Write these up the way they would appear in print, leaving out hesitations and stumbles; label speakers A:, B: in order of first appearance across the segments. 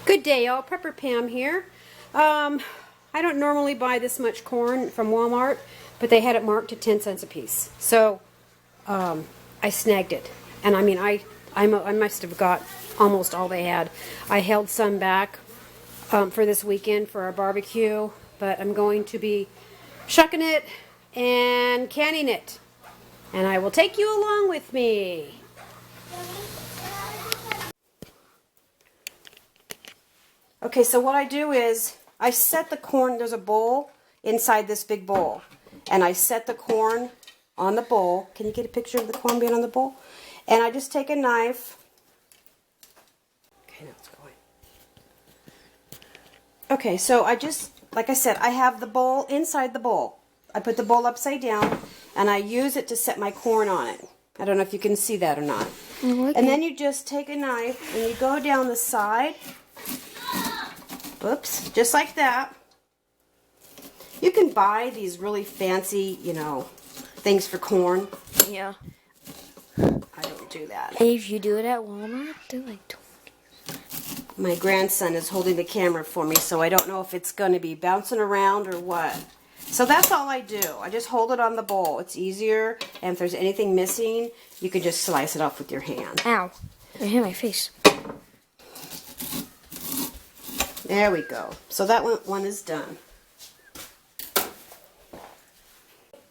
A: Good day, y'all. Prepper Pam here. I don't normally buy this much corn from Walmart, but they had it marked at 10 cents a piece. So I snagged it. And I mean, I must have got almost all they had. I held some back for this weekend for our barbecue, but I'm going to be shucking it and canning it. And I will take you along with me. Okay, so what I do is I set the corn, there's a bowl inside this big bowl, and I set the corn on the bowl. Can you get a picture of the corn being on the bowl? And I just take a knife. Okay, now it's going. Okay, so I just, like I said, I have the bowl inside the bowl. I put the bowl upside down, and I use it to set my corn on it. I don't know if you can see that or not. And then you just take a knife, and you go down the side. Oops, just like that. You can buy these really fancy, you know, things for corn.
B: Yeah.
A: I don't do that.
B: And if you do it at Walmart, they're like 20.
A: My grandson is holding the camera for me, so I don't know if it's going to be bouncing around or what. So that's all I do. I just hold it on the bowl. It's easier, and if there's anything missing, you can just slice it off with your hand.
B: Ow. I hit my face.
A: There we go. So that one is done.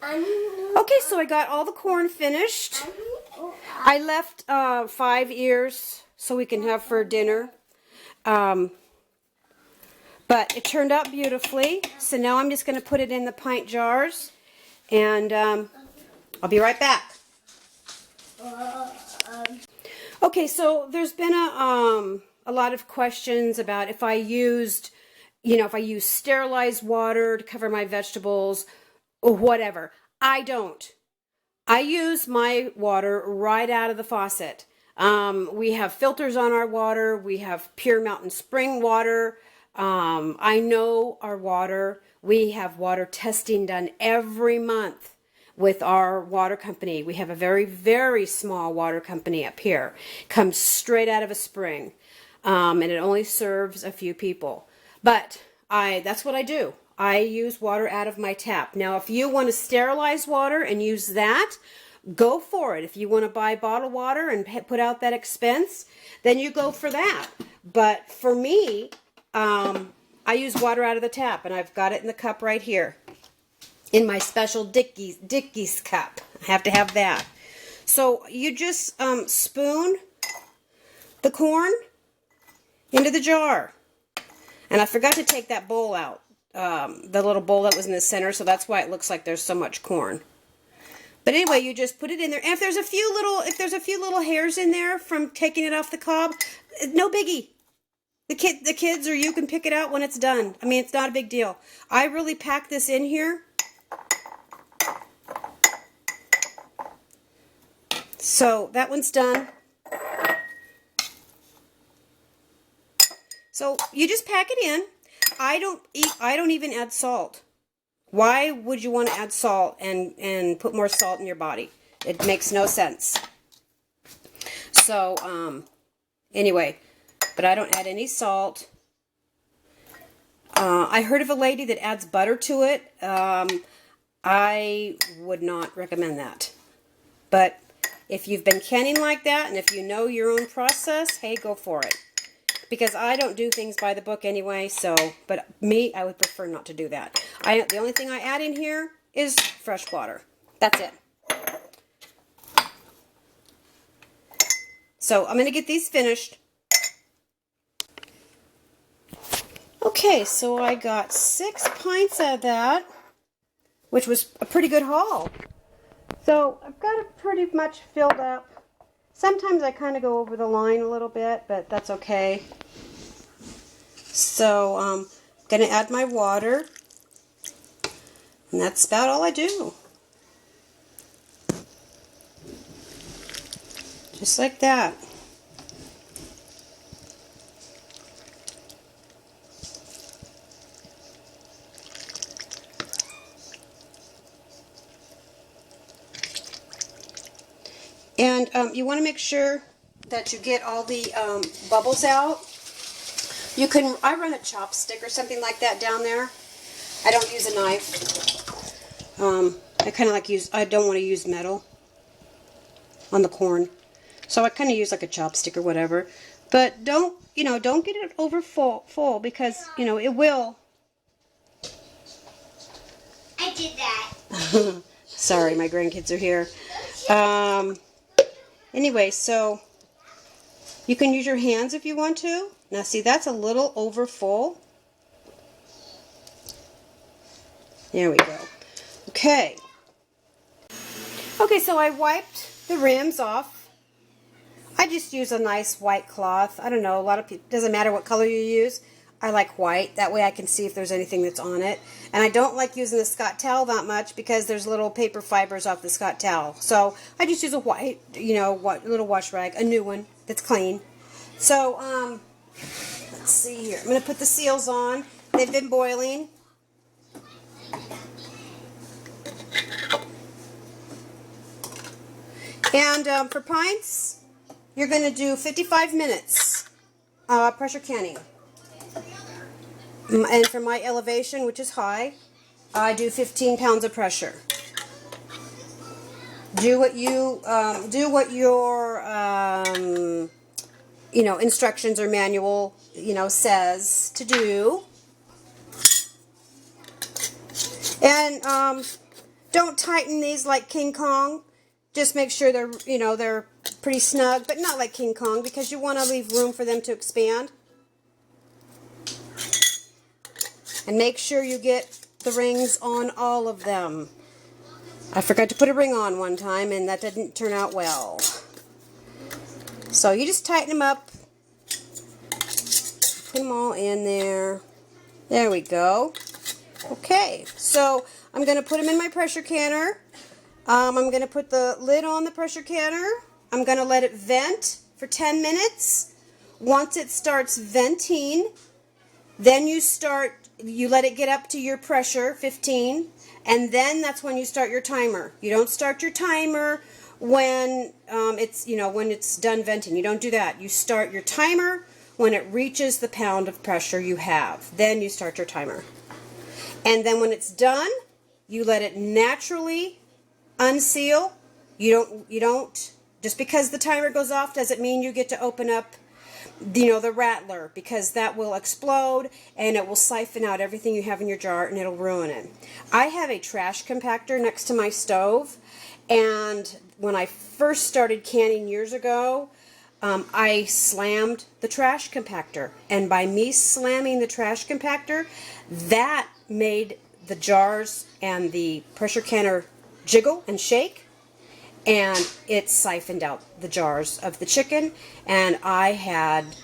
A: Okay, so I got all the corn finished. I left 5 ears so we can have for dinner. But it turned out beautifully. So now I'm just going to put it in the pint jars. And I'll be right back. Okay, so there's been a lot of questions about if I used, if I use sterilized water to cover my vegetables or whatever. I don't. I use my water right out of the faucet. We have filters on our water. We have pure mountain spring water. I know our water. We have water testing done every month with our water company. We have a very, very small water company up here. Comes straight out of a spring. And it only serves a few people. But that's what I do. I use water out of my tap. Now, if you want to sterilize water and use that, go for it. If you want to buy bottled water and put out that expense, then you go for that. But for me, I use water out of the tap, and I've got it in the cup right here. In my special Dickies cup. I have to have that. So you just spoon the corn into the jar. And I forgot to take that bowl out. The little bowl that was in the center, so that's why it looks like there's so much corn. But anyway, you just put it in there. And if there's a few little hairs in there from taking it off the cob, no biggie. The kids or you can pick it out when it's done. I mean, it's not a big deal. I really pack this in here. So that one's done. So you just pack it in. I don't even add salt. Why would you want to add salt and put more salt in your body? It makes no sense. So anyway, but I don't add any salt. I heard of a lady that adds butter to it. I would not recommend that. But if you've been canning like that and if you know your own process, hey, go for it. Because I don't do things by the book anyway, but me, I would prefer not to do that. The only thing I add in here is fresh water. That's it. So I'm going to get these finished. Okay, so I got 6 pints of that, which was a pretty good haul. So I've got it pretty much filled up. Sometimes I kind of go over the line a little bit, but that's okay. So I'm going to add my water, and that's about all I do. Just like that. And you want to make sure that you get all the bubbles out. I run a chopstick or something like that down there. I don't use a knife. I don't want to use metal on the corn. So I kind of use like a chopstick or whatever. But don't get it over full because, it will.
C: I did that.
A: Sorry, my grandkids are here. Anyway, so you can use your hands if you want to. Now see, that's a little over full. There we go. Okay. Okay, so I wiped the rims off. I just use a nice white cloth. I don't know, a lot of people, doesn't matter what color you use. I like white. That way I can see if there's anything that's on it. And I don't like using the Scott towel that much because there's little paper fibers off the Scott towel. So I just use a white, little wash rag, a new one that's clean. So, let's see here. I'm going to put the seals on. They've been boiling. And for pints, you're going to do 55 minutes pressure canning. And for my elevation, which is high, I do 15 pounds of pressure. Do what your instructions or manual says to do. And don't tighten these like King Kong. Just make sure they're pretty snug, but not like King Kong because you want to leave room for them to expand. And make sure you get the rings on all of them. I forgot to put a ring on one time and that didn't turn out well. So you just tighten them up. Put them all in there. There we go. Okay, so I'm going to put them in my pressure canner. I'm going to put the lid on the pressure canner. I'm going to let it vent for 10 minutes. Once it starts venting, then you let it get up to your pressure, 15, and then that's when you start your timer. You don't start your timer when it's done venting. You don't do that. You start your timer when it reaches the pound of pressure you have. Then you start your timer. And then when it's done, you let it naturally unseal. You don't just because the timer goes off doesn't mean you get to open up the rattler, because that will explode and it will siphon out everything you have in your jar and it'll ruin it. I have a trash compactor next to my stove, and when I first started canning years ago, I slammed the trash compactor, and by me slamming the trash compactor, that made the jars and the pressure canner jiggle and shake, and it siphoned out the jars of the chicken, and I had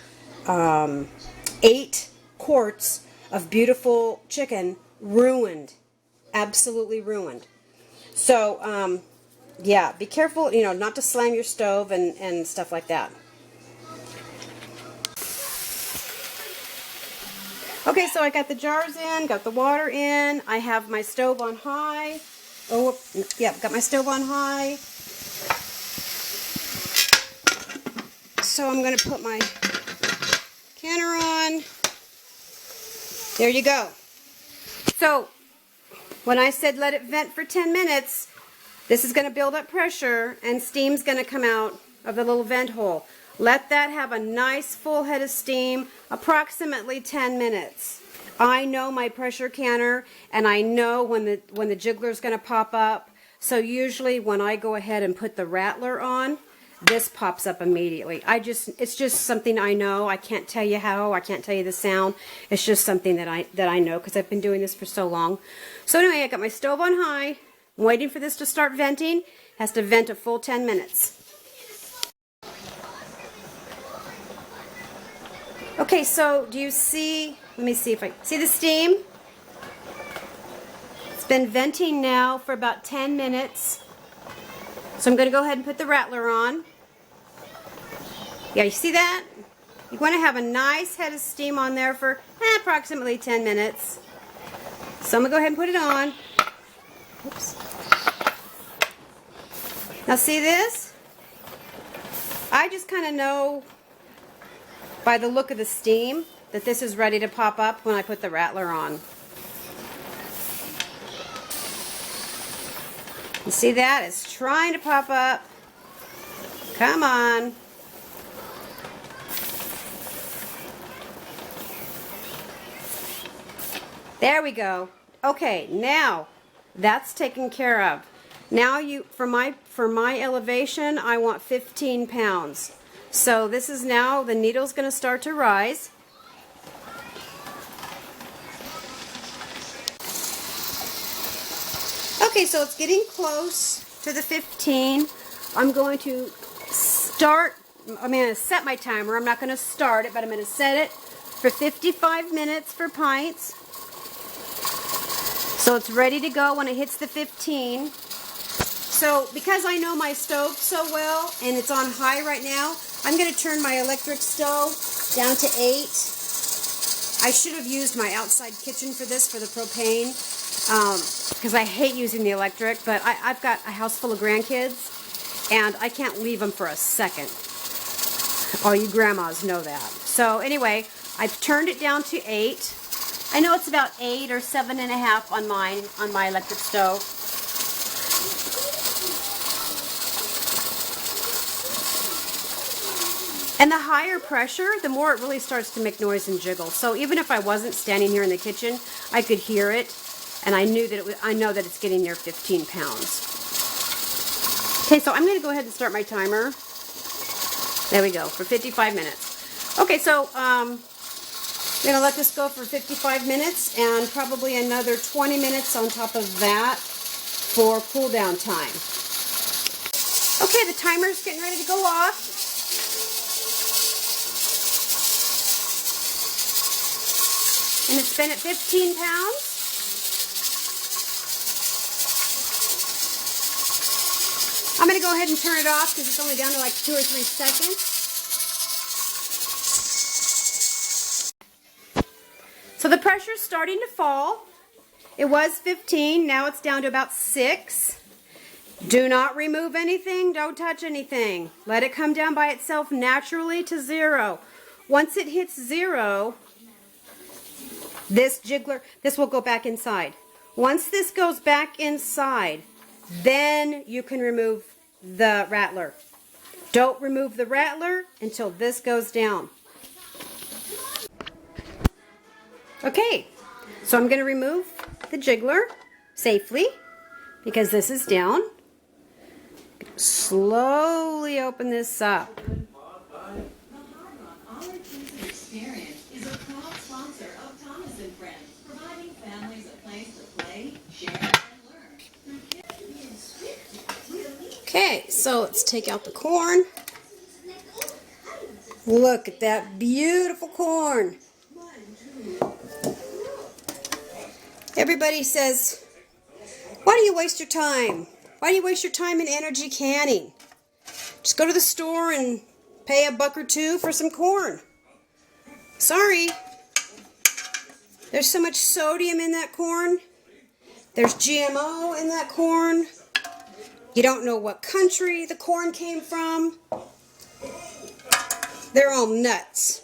A: 8 quarts of beautiful chicken ruined, absolutely ruined. So yeah, be careful, not to slam your stove and stuff like that. Okay, so I got the jars in, got the water in, I have my stove on high. Oh, yeah, got my stove on high. So I'm going to put my canner on. There you go. So when I said let it vent for 10 minutes, this is going to build up pressure and steam's going to come out of the little vent hole. Let that have a nice full head of steam, approximately 10 minutes. I know my pressure canner, and I know when the jiggler is going to pop up. So usually when I go ahead and put the rattler on, this pops up immediately. It's just something I know. I can't tell you how. I can't tell you the sound. It's just something that I know because I've been doing this for so long. So anyway, I got my stove on high. I'm waiting for this to start venting. It has to vent a full 10 minutes. Okay, so do you see, let me see if I see the steam? It's been venting now for about 10 minutes. So I'm going to go ahead and put the rattler on. Yeah, you see that? You want to have a nice head of steam on there for approximately 10 minutes. So I'm going to go ahead and put it on. Oops. Now see this? I just kind of know by the look of the steam. that this is ready to pop up when I put the rattler on. You see that? It's trying to pop up. Come on. There we go. Okay, now that's taken care of. Now for my elevation, I want 15 pounds. So this is now, the needle's going to start to rise. Okay, so it's getting close to the 15. I'm going to set my timer. I'm not going to start it, but I'm going to set it for 55 minutes for pints. So it's ready to go when it hits the 15. So because I know my stove so well and it's on high right now, I'm going to turn my electric stove down to 8. I should have used my outside kitchen for this, for the propane, because I hate using the electric, but I've got a house full of grandkids and I can't leave them for a second. All you grandmas know that. So anyway, I've turned it down to 8. I know it's about 8 or 7.5 on my electric stove. And the higher pressure, the more it really starts to make noise and jiggle. So even if I wasn't standing here in the kitchen, I could hear it, and I knew that I know that it's getting near 15 pounds. Okay, so I'm going to go ahead and start my timer. There we go, for 55 minutes. Okay, so I'm going to let this go for 55 minutes and probably another 20 minutes on top of that for cool down time. Okay, the timer's getting ready to go off. And it's been at 15 pounds. I'm going to go ahead and turn it off because it's only down to like 2 or 3 seconds. So the pressure's starting to fall. It was 15, now it's down to about 6. Do not remove anything, don't touch anything. Let it come down by itself naturally to 0. Once it hits 0, this will go back inside. Once this goes back inside, then you can remove the rattler. Don't remove the rattler until this goes down. Okay, so I'm going to remove the jiggler safely because this is down. Slowly open this up. Okay, so let's take out the corn. Look at that beautiful corn. Everybody says, why do you waste your time? Why do you waste your time and energy canning? Just go to the store and pay $1 or $2 for some corn. Sorry. There's so much sodium in that corn. There's GMO in that corn. You don't know what country the corn came from. They're all nuts.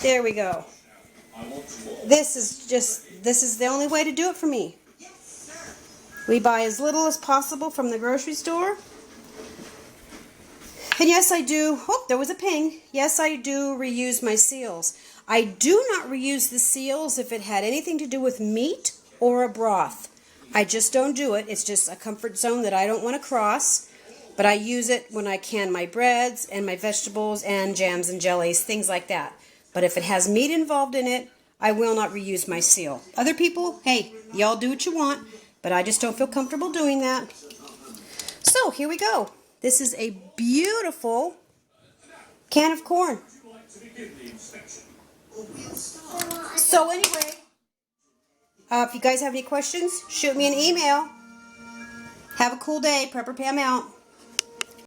A: There we go. This is the only way to do it for me. We buy as little as possible from the grocery store. And yes, I do. Oh, there was a ping. Yes, I do reuse my seals. I do not reuse the seals if it had anything to do with meat or a broth. I just don't do it. It's just a comfort zone that I don't want to cross. But I use it when I can my breads and my vegetables and jams and jellies, things like that. But if it has meat involved in it, I will not reuse my seal. Other people, hey, y'all do what you want, but I just don't feel comfortable doing that. So here we go. This is a beautiful can of corn. So anyway, if you guys have any questions, shoot me an email. Have a cool day. Prepper Pam out.